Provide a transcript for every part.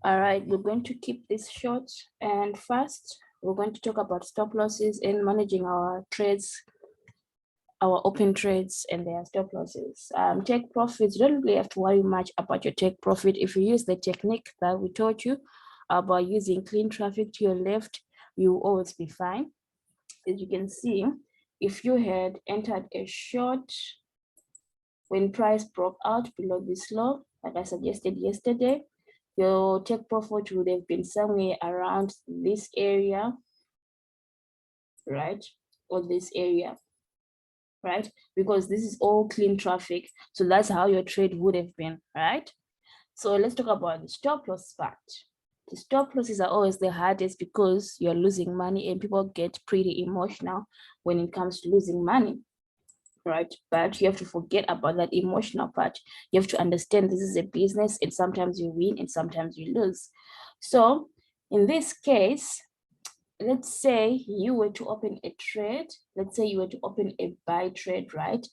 All right, we're going to keep this short and fast. We're going to talk about stop losses and managing our trades, our open trades and their stop losses. Take profits, you don't really have to worry much about your take profit. If you use the technique that we taught you about using clean traffic to your left, you will always be fine. As you can see, if you had entered a short when price broke out below this low, like I suggested yesterday, your take profit would have been somewhere around this area, right? Or this area, right? Because this is all clean traffic. So that's how your trade would have been, right? So let's talk about the stop loss part. The stop losses are always the hardest because you're losing money and people get pretty emotional when it comes to losing money, right? But you have to forget about that emotional part. You have to understand this is a business and sometimes you win and sometimes you lose. So in this case, let's say you were to open a trade. Let's say you were to open a buy trade, right?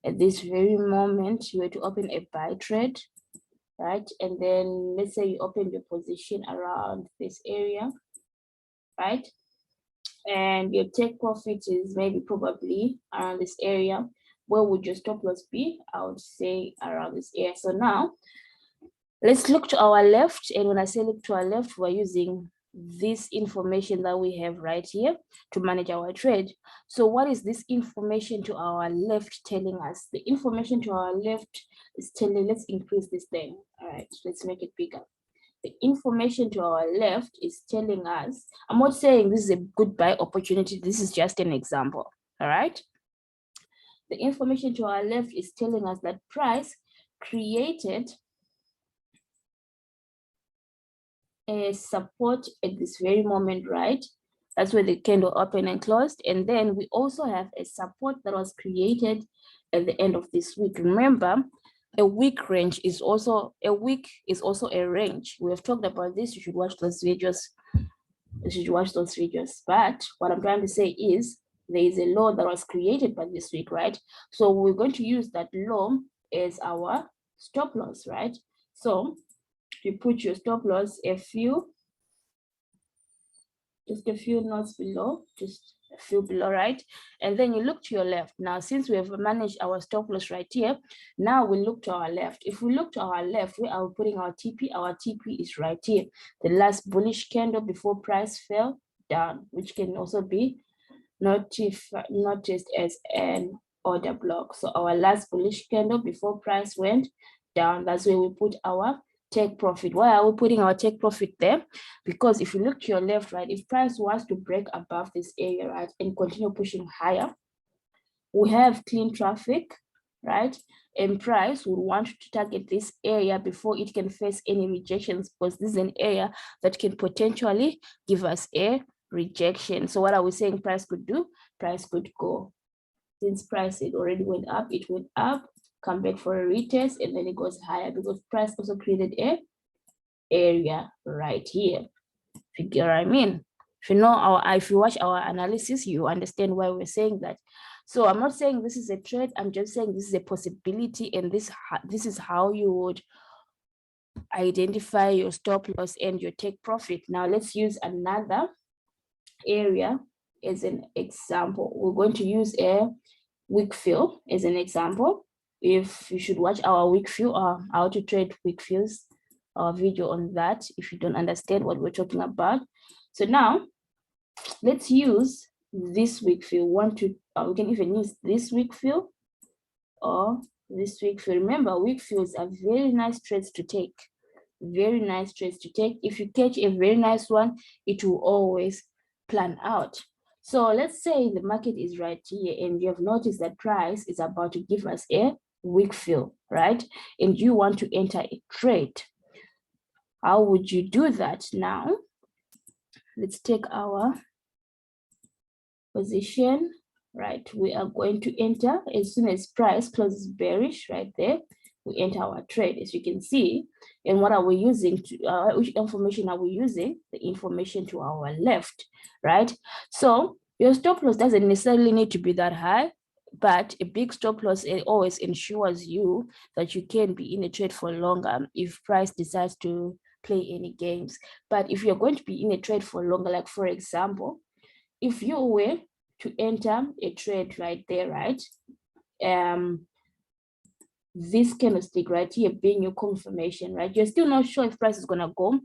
At this very moment, you were to open a buy trade, right? And then let's say you open your position around this area, right? And your take profit is maybe probably around this area. Where would your stop loss be? I would say around this area. So now let's look to our left. And when I say look to our left, we're using this information that we have right here to manage our trade. So what is this information to our left telling us? The information to our left is telling, let's increase this thing. All right, let's make it bigger. The information to our left is telling us, I'm not saying this is a good buy opportunity. This is just an example. All right. The information to our left is telling us that price created a support at this very moment, right? That's where the candle opened and closed. And then we also have a support that was created at the end of this week. Remember, a week range is also a range. We have talked about this. You should watch those videos. But what I'm trying to say is there is a law that was created by this week, right? So we're going to use that law as our stop loss, right? So you put your stop loss just a few notes below, just a few below, right? And then you look to your left. Now, since we have managed our stop loss right here, now we look to our left. If we look to our left, where are we putting our TP? Our TP is right here. The last bullish candle before price fell down, which can also be noticed as an order block. So our last bullish candle before price went down, that's where we put our take profit. Why are we putting our take profit there? Because if you look to your left, right, if price wants to break above this area, right, and continue pushing higher, we have clean traffic, right? And price would want to target this area before it can face any rejections, because this is an area that can potentially give us a rejection. So what are we saying price could do? Price could go. Since price it already went up, it went up, come back for a retest, and then it goes higher because price also created a area right here. If you get what I mean. If you watch our analysis, you understand why we're saying that. So I'm not saying this is a trade, I'm just saying this is a possibility, and this is how you would identify your stop loss and your take profit. Now let's use another area as an example. We're going to use a weak fill as an example. If you should watch our weak fill or how to trade weak fills, our video on that if you don't understand what we're talking about. So now let's use this weak fill. We can even use this weak fill or this weak fill. Remember, weak fills are very nice trades to take. Very nice trades to take. If you catch a very nice one, it will always plan out. So let's say the market is right here and you have noticed that price is about to give us a weak fill, right? And you want to enter a trade. How would you do that now? Let's take our position, right? We are going to enter as soon as price closes bearish right there. We enter our trade, as you can see. And what are we using? Which information are we using? The information to our left, right? So your stop loss doesn't necessarily need to be that high. but a big stop loss, it always ensures you that you can be in a trade for longer if price decides to play any games. But if you're going to be in a trade for longer, like for example, if you were to enter a trade right there, right? This candlestick right here being your confirmation, right? You're still not sure if price is gonna go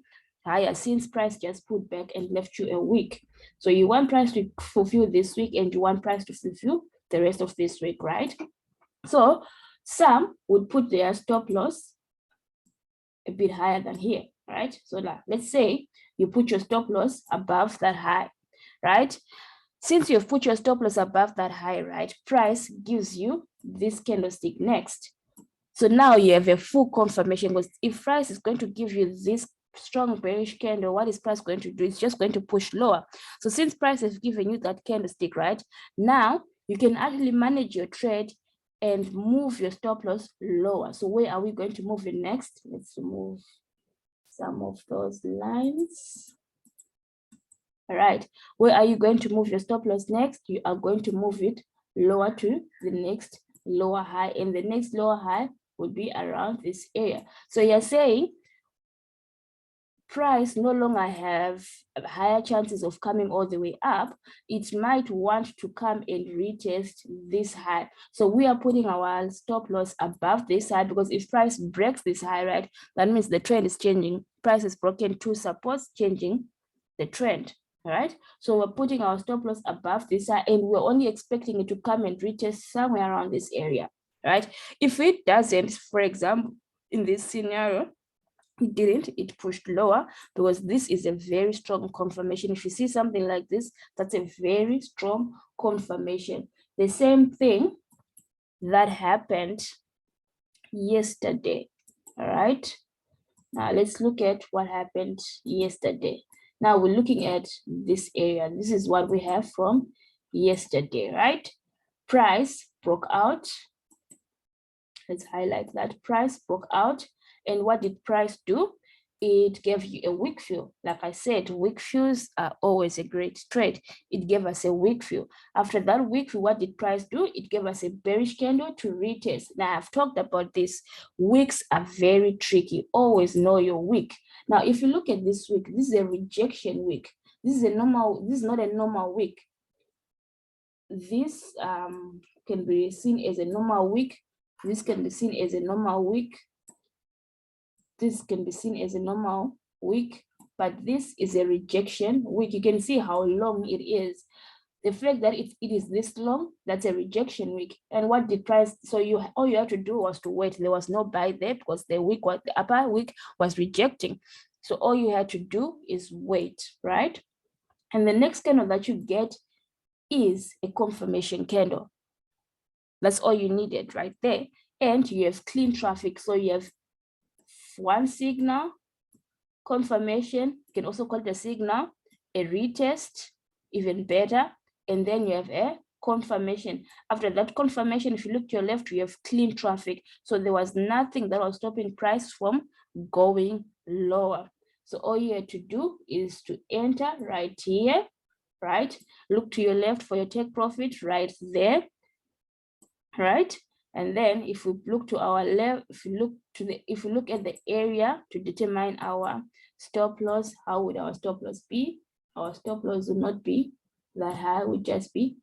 higher since price just put back and left you a week. So you want price to fulfill this week and you want price to fulfill the rest of this week, right? So some would put their stop loss a bit higher than here, right? So now let's say you put your stop loss above that high, right? Since you've put your stop loss above that high, right, price gives you this candlestick next. So now you have a full confirmation, because if price is going to give you this strong bearish candle, what is price going to do? It's just going to push lower. So since price has given you that candlestick, right, now you can actually manage your trade and move your stop loss lower. So where are we going to move it next? Let's remove some of those lines. All right, where are you going to move your stop loss next? You are going to move it lower to the next lower high, and the next lower high would be around this area. So you're saying price no longer have higher chances of coming all the way up. It might want to come and retest this high. So we are putting our stop loss above this high, because if price breaks this high, right, that means the trend is changing. Price is broken two supports, changing the trend. All right, so we're putting our stop loss above this high, and we're only expecting it to come and retest somewhere around this area, right? If it doesn't, for example, in this scenario, it didn't, it pushed lower, because this is a very strong confirmation. If you see something like this, that's a very strong confirmation. The same thing that happened yesterday. All right, now let's look at what happened yesterday. Now we're looking at this area. This is what we have from yesterday, right? Price broke out. Let's highlight that. Price broke out. And what did price do? It gave you a weak fill. Like I said, weak fills are always a great trade. It gave us a weak fill. After that weak fill, what did price do? It gave us a bearish candle to retest. Now I've talked about this. Wicks are very tricky. Always know your wick. Now, if you look at this wick, this is a rejection wick. This is not a normal wick. This can be seen as a normal wick. This can be seen as a normal wick. This can be seen as a normal wick, but this is a rejection wick. You can see how long it is. The fact that it is this long, that's a rejection wick. And what did price? So all you have to do was to wait. There was no buy there because the upper wick was rejecting. So all you had to do is wait, right? And the next candle that you get is a confirmation candle. That's all you needed right there. And you have clean traffic. So you have one signal, confirmation, you can also call it a signal, a retest, even better, and then you have a confirmation. After that confirmation, if you look to your left, you have clean traffic. So there was nothing that was stopping price from going lower. So all you had to do is to enter right here, right? Look to your left for your take profit right there, right? And then if we look to our left, if we look at the area to determine our stop loss, how would our stop loss be? Our stop loss would not be that high, would just be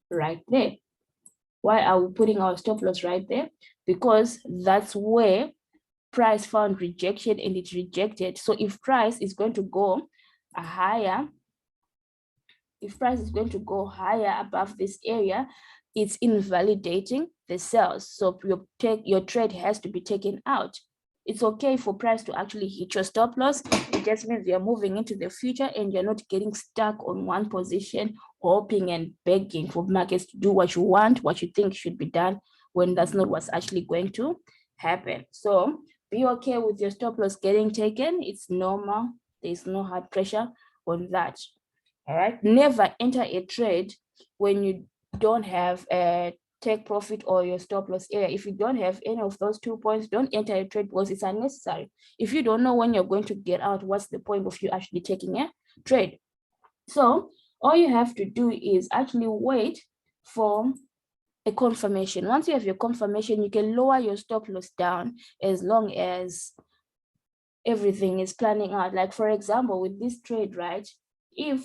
right there. Why are we putting our stop loss right there? Because that's where price found rejection and it rejected. So if price is going to go higher, above this area, it's invalidating the sales. So your trade has to be taken out. It's okay for price to actually hit your stop loss. It just means you're moving into the future and you're not getting stuck on one position, hoping and begging for markets to do what you want, what you think should be done, when that's not what's actually going to happen. So be okay with your stop loss getting taken. It's normal. There's no hard pressure on that. All right. Never enter a trade when you don't have a take profit or your stop loss area. If you don't have any of those 2 points, don't enter a trade because it's unnecessary. If you don't know when you're going to get out, what's the point of you actually taking a trade? So all you have to do is actually wait for a confirmation. Once you have your confirmation, you can lower your stop loss down as long as everything is planning out. Like for example, with this trade, right? If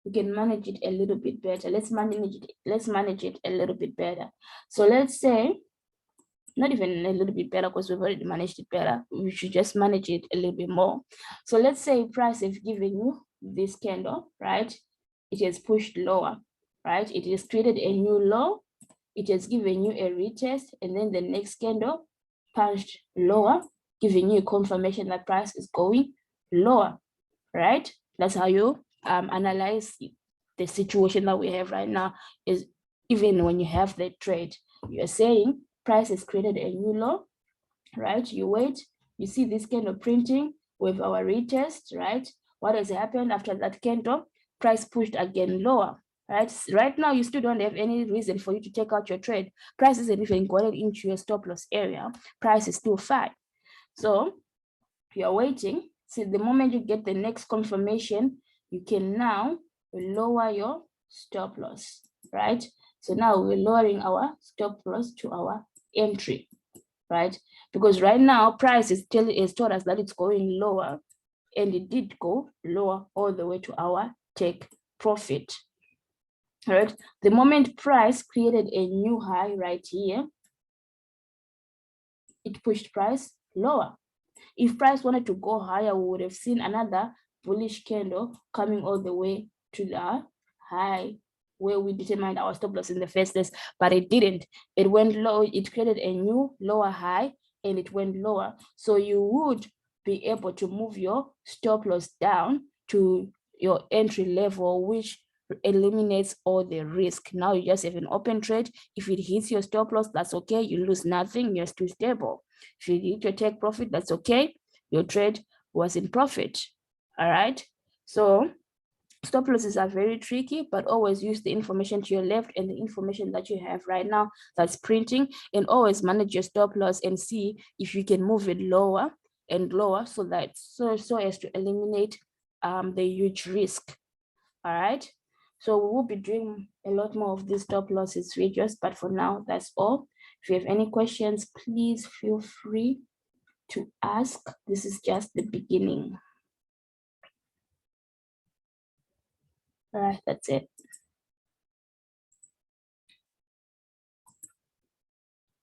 we can manage it a little bit better, let's manage it a little bit better. So let's say, not even a little bit better because we've already managed it better. We should just manage it a little bit more. So let's say price has given you this candle, right? It has pushed lower, right? It has created a new low. It has given you a retest, and then the next candle punched lower, giving you confirmation that price is going lower, right? That's how you analyze the situation that we have right now. Is even when you have the trade, you're saying price has created a new low, right? You wait, you see this candle printing with our retest, right? What has happened after that candle? Price pushed again lower, right? Right now, you still don't have any reason for you to take out your trade. Price isn't even going into your stop loss area. Price is still fine. So you're waiting. See, the moment you get the next confirmation, you can now lower your stop loss, right? So now we're lowering our stop loss to our entry, right? Because right now price is told us that it's going lower, and it did go lower all the way to our take profit, right? The moment price created a new high right here, it pushed price lower. If price wanted to go higher, we would have seen another bullish candle coming all the way to the high where we determined our stop loss in the first place, but it didn't. It went low, it created a new lower high, and it went lower. So you would be able to move your stop loss down to your entry level, which eliminates all the risk. Now you just have an open trade. If it hits your stop loss, that's okay. You lose nothing, you're still stable. If you hit your take profit, that's okay. Your trade was in profit. All right. So stop losses are very tricky, but always use the information to your left and the information that you have right now that's printing, and always manage your stop loss and see if you can move it lower and lower so as to eliminate the huge risk. All right. So we will be doing a lot more of these stop losses videos, but for now, that's all. If you have any questions, please feel free to ask. This is just the beginning. All right, that's it.